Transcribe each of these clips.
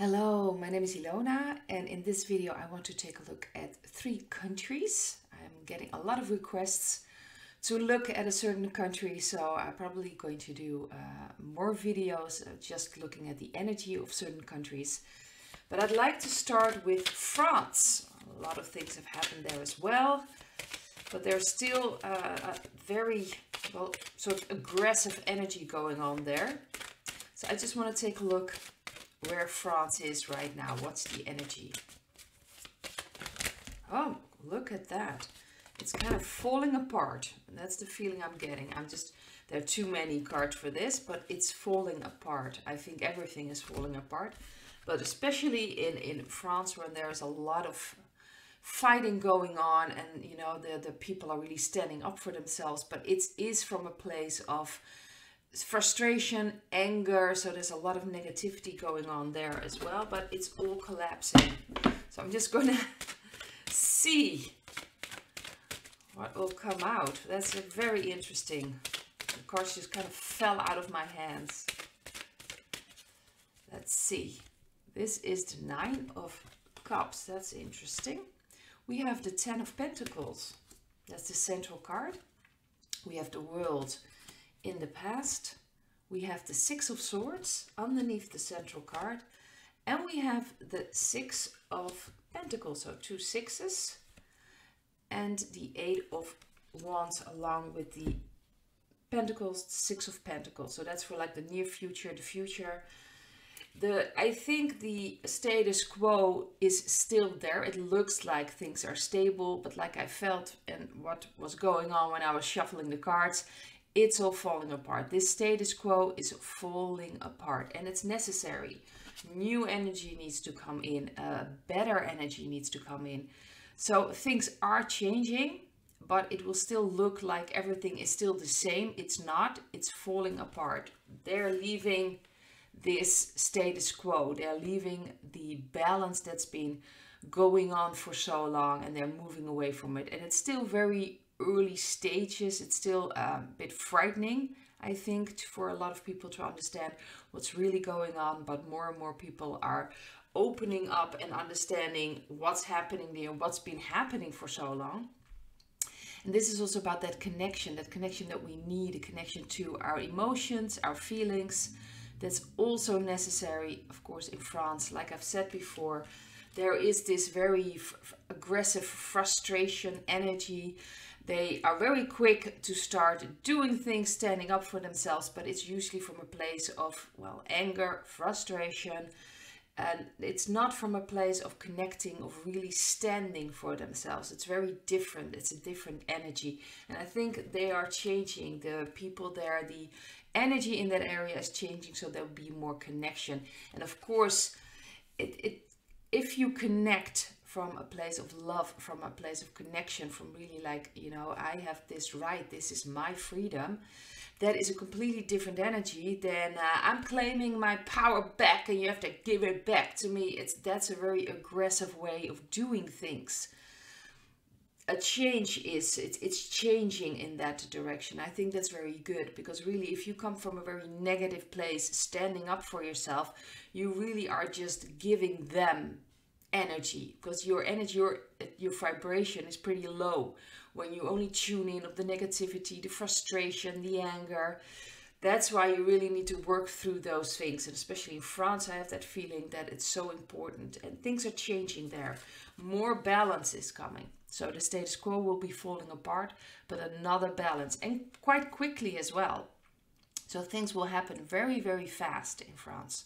Hello, my name is Ilona, and in this video I want to take a look at 3 countries. I'm getting a lot of requests to look at a certain country, so I'm probably going to do more videos just looking at the energy of certain countries. But I'd like to start with France. A lot of things have happened there as well, but there's still a very, well, sort of aggressive energy going on there. So I just want to take a look where France is right now. What's the energy? Oh, look at that. It's kind of falling apart. That's the feeling I'm getting. There are too many cards for this, but it's falling apart. I think everything is falling apart. But especially in France, when there's a lot of fighting going on and, you know, the people are really standing up for themselves. But it is from a place of frustration, anger, so there's a lot of negativity going on there as well, but it's all collapsing. So I'm just gonna see what will come out. That's very interesting. The cards just kind of fell out of my hands. Let's see. This is the 9 of Cups. That's interesting. We have the 10 of Pentacles. That's the central card. We have the World in the past. We have the 6 of Swords underneath the central card, and we have the 6 of Pentacles, so 2 sixes, and the 8 of Wands along with the Pentacles, 6 of Pentacles. So that's for like the near future, the future. I think the status quo is still there. It looks like things are stable, but like I felt and what was going on when I was shuffling the cards, it's all falling apart. This status quo is falling apart, and it's necessary. New energy needs to come in, better energy needs to come in. So things are changing, but it will still look like everything is still the same. It's not, it's falling apart. They're leaving this status quo. They're leaving the balance that's been going on for so long, and they're moving away from it. And it's still very early stages. It's still a bit frightening, I think, for a lot of people to understand what's really going on, but more and more people are opening up and understanding what's happening there, what's been happening for so long. And this is also about that connection that we need, a connection to our emotions, our feelings. That's also necessary, of course, in France. Like I've said before, there is this very aggressive frustration energy. They are very quick to start doing things, standing up for themselves, but it's usually from a place of, well, anger, frustration, and it's not from a place of connecting, of really standing for themselves. It's very different. It's a different energy, and I think they are changing. The people there, the energy in that area is changing, so there will be more connection. And of course, if you connect from a place of love, from a place of connection, from really like, you know, I have this right, this is my freedom, that is a completely different energy than I'm claiming my power back and you have to give it back to me. That's a very aggressive way of doing things. A change is, it's changing in that direction. I think that's very good, because really if you come from a very negative place, standing up for yourself, you really are just giving them energy, because your energy, your vibration is pretty low when you only tune in of the negativity, the frustration, the anger. That's why you really need to work through those things. And especially in France, I have that feeling that it's so important, and things are changing there. More balance is coming. So the status quo will be falling apart, but another balance, and quite quickly as well. So things will happen very, very fast in France.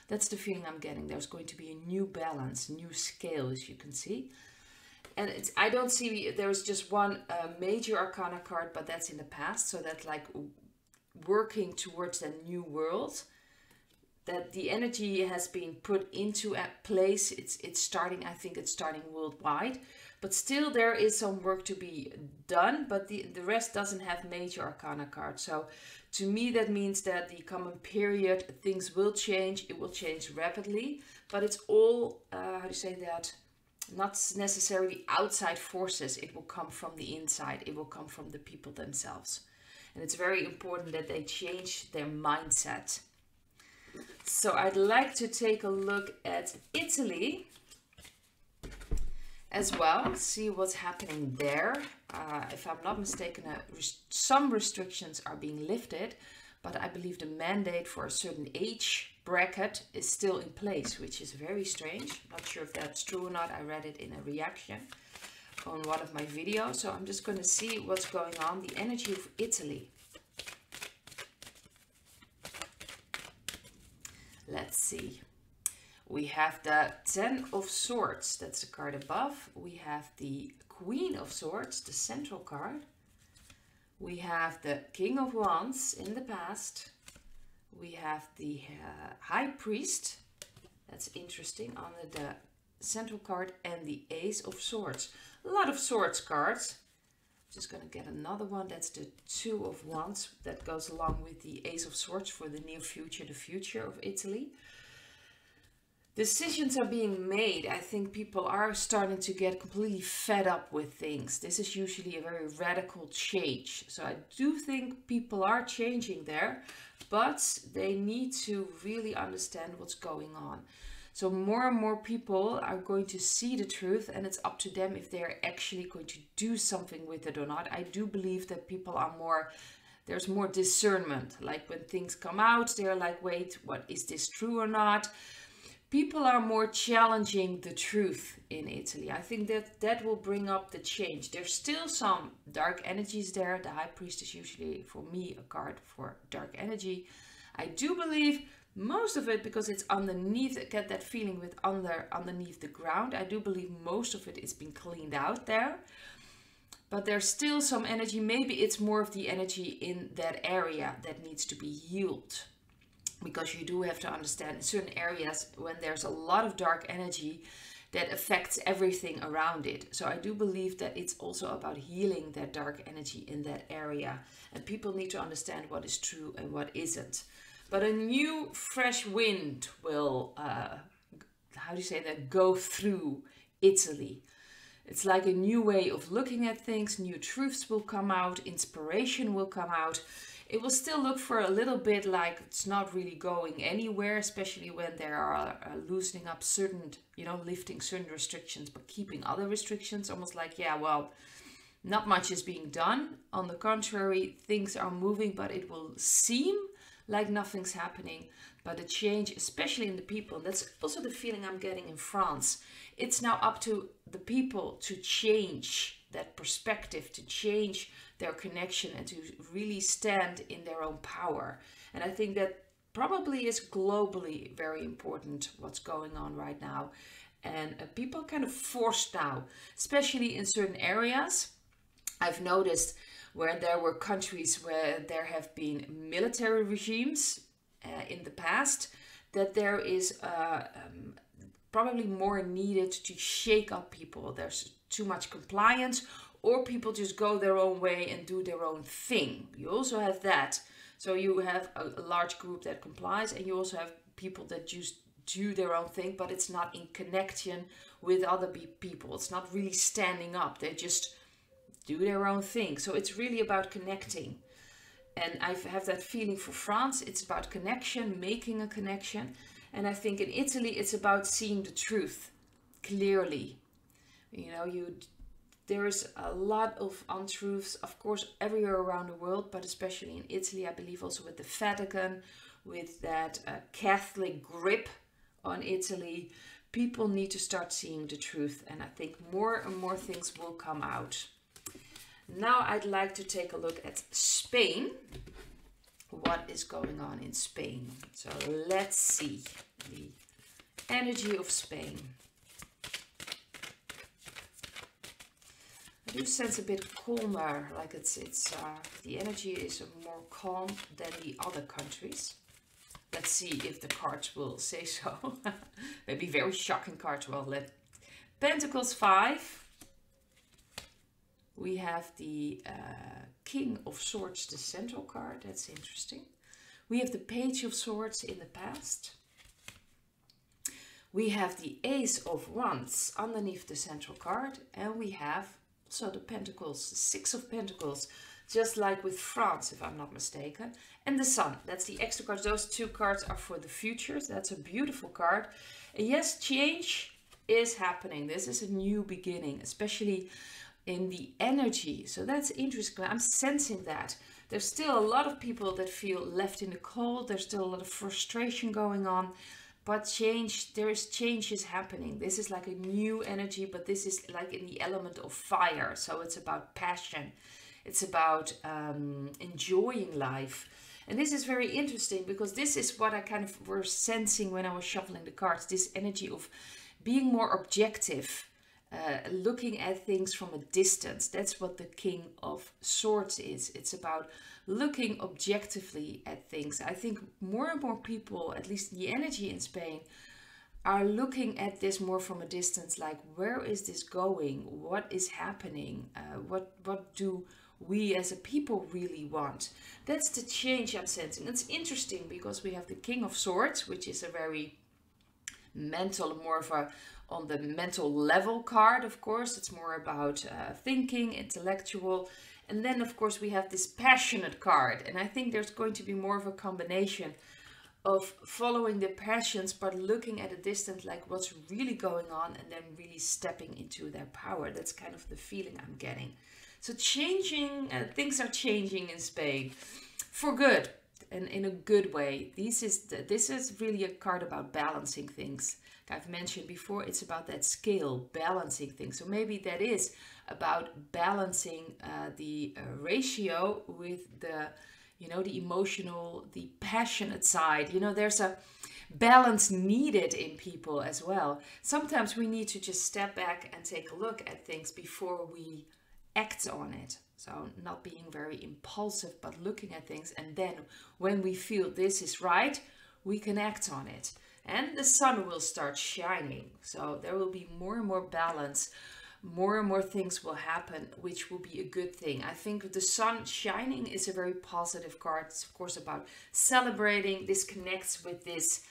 That's the feeling I'm getting. There's going to be a new balance, new scale, as you can see. And I don't see, there's just one major arcana card, but that's in the past. So that's like working towards a new world. That the energy has been put into a place. It's starting, I think it's starting worldwide. But still there is some work to be done, but the rest doesn't have major arcana cards. So to me that means that the coming period, things will change. It will change rapidly, but it's all, how do you say that? Not necessarily outside forces. It will come from the inside. It will come from the people themselves. And it's very important that they change their mindset. So I'd like to take a look at Italy as well, see what's happening there. If I'm not mistaken, some restrictions are being lifted, but I believe the mandate for a certain age bracket is still in place, which is very strange. Not sure if that's true or not. I read it in a reaction on one of my videos. So I'm just going to see what's going on. The energy of Italy. Let's see. We have the 10 of Swords, that's the card above. We have the Queen of Swords, the central card. We have the King of Wands in the past. We have the High Priest, that's interesting, under the central card, and the Ace of Swords. A lot of Swords cards. Just going to get another one, that's the Two of Wands. That goes along with the Ace of Swords for the near future, the future of Italy. Decisions are being made. I think people are starting to get completely fed up with things. This is usually a very radical change. So I do think people are changing there, but they need to really understand what's going on. So more and more people are going to see the truth, and it's up to them if they're actually going to do something with it or not. I do believe that people are more, there's more discernment. Like when things come out, they're like, wait, what, is this true or not? People are more challenging the truth in Italy. I think that will bring up the change. There's still some dark energies there. The High Priest is usually, for me, a card for dark energy. I do believe most of it, because it's underneath, I get that feeling with underneath the ground. I do believe most of it is being cleaned out there. But there's still some energy. Maybe it's more of the energy in that area that needs to be healed. Because you do have to understand in certain areas when there's a lot of dark energy that affects everything around it. So I do believe that it's also about healing that dark energy in that area. And people need to understand what is true and what isn't. But a new fresh wind will, how do you say that, go through Italy. It's like a new way of looking at things. New truths will come out. Inspiration will come out. It will still look for a little bit like it's not really going anywhere, especially when they are loosening up certain, lifting certain restrictions, but keeping other restrictions. Almost like, yeah, well, not much is being done. On the contrary, things are moving, but it will seem like nothing's happening. But the change, especially in the people, and that's also the feeling I'm getting in France. It's now up to the people to change that perspective, to change their connection, and to really stand in their own power. And I think that probably is globally very important what's going on right now. And people are kind of forced now, especially in certain areas. I've noticed where there were countries where there have been military regimes in the past, that there is probably more needed to shake up people. There's too much compliance, or people just go their own way and do their own thing. You also have that. So you have a large group that complies, and you also have people that just do their own thing, but it's not in connection with other people. It's not really standing up. They just do their own thing. So it's really about connecting. And I have that feeling for France. It's about connection, making a connection. And I think in Italy, it's about seeing the truth clearly. There's a lot of untruths, of course, everywhere around the world, but especially in Italy, I believe also with the Vatican, with that Catholic grip on Italy. People need to start seeing the truth, and I think more and more things will come out. Now I'd like to take a look at Spain. What is going on in Spain? So let's see the energy of Spain. I do sense a bit calmer, like it's the energy is more calm than the other countries. Let's see if the cards will say so. Maybe very shocking cards. Well, Pentacles 5. We have the King of Swords, the central card. That's interesting. We have the Page of Swords in the past. We have the Ace of Wands underneath the central card. And we have also the Pentacles, the Six of Pentacles. just like with France, if I'm not mistaken. And the Sun, that's the extra cards. Those two cards are for the futures. That's a beautiful card. And yes, change is happening. This is a new beginning, especially in the energy. So that's interesting. I'm sensing that. There's still a lot of people that feel left in the cold. There's still a lot of frustration going on. But change, there is changes happening. This is like a new energy, but this is like in the element of fire. So it's about passion. It's about enjoying life. And this is very interesting because this is what I kind of was sensing when I was shuffling the cards. This energy of being more objective, looking at things from a distance. That's what the King of Swords is. It's about looking objectively at things. I think more and more people, at least the energy in Spain, are looking at this more from a distance, like where is this going? What is happening? What do we as a people really want? That's the change I'm sensing. It's interesting because we have the King of Swords, which is a very mental, more of a on the mental level card, of course. It's more about thinking, intellectual. And then, of course, we have this passionate card. And I think there's going to be more of a combination of following the passions, but looking at a distance, like what's really going on, and then really stepping into their power. That's kind of the feeling I'm getting. So changing, things are changing in Spain for good and in a good way. This is really a card about balancing things. Like I've mentioned before, it's about that scale, balancing things. So maybe that is about balancing the ratio with the, you know, the emotional, the passionate side. You know, there's a balance needed in people as well. Sometimes we need to just step back and take a look at things before we act on it. So not being very impulsive, but looking at things. And then when we feel this is right, we can act on it. And the sun will start shining. So there will be more and more balance. More and more things will happen, which will be a good thing. I think the sun shining is a very positive card. It's of course about celebrating. This connects with this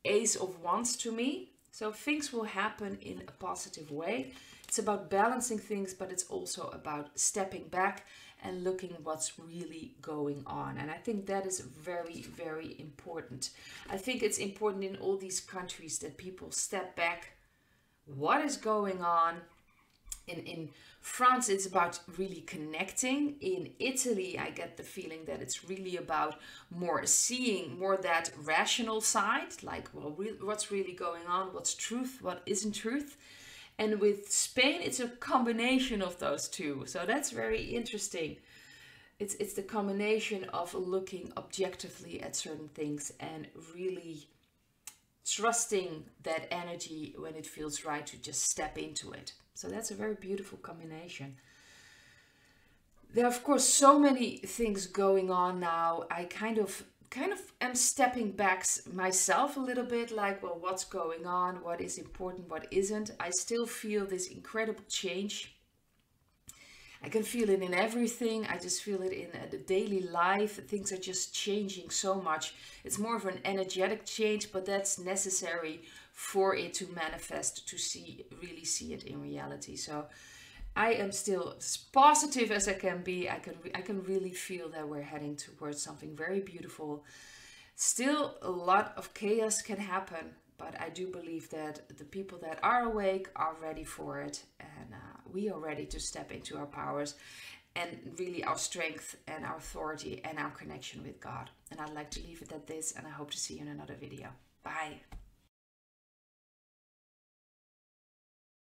Ace of Wands to me. So things will happen in a positive way. It's about balancing things, but it's also about stepping back and looking what's really going on. And I think that is very, very important. I think it's important in all these countries that people step back. What is going on? In France, it's about really connecting. In Italy, I get the feeling that it's really about more seeing more that rational side, like, well, what's really going on, what's truth, what isn't truth. And with Spain, it's a combination of those two. So that's very interesting. It's the combination of looking objectively at certain things and really trusting that energy when it feels right to just step into it. So that's a very beautiful combination. There are, of course, so many things going on now. I kind of am stepping back myself a little bit, like, well, what's going on? What is important? What isn't? I still feel this incredible change. I can feel it in everything. I just feel it in the daily life. Things are just changing so much. It's more of an energetic change, but that's necessary for it to manifest, to really see it in reality. So I am still as positive as I can be. I can really feel that we're heading towards something very beautiful. Still, a lot of chaos can happen, but I do believe that the people that are awake are ready for it, and we are ready to step into our powers and really our strength and our authority and our connection with God. And I'd like to leave it at this, and I hope to see you in another video. Bye.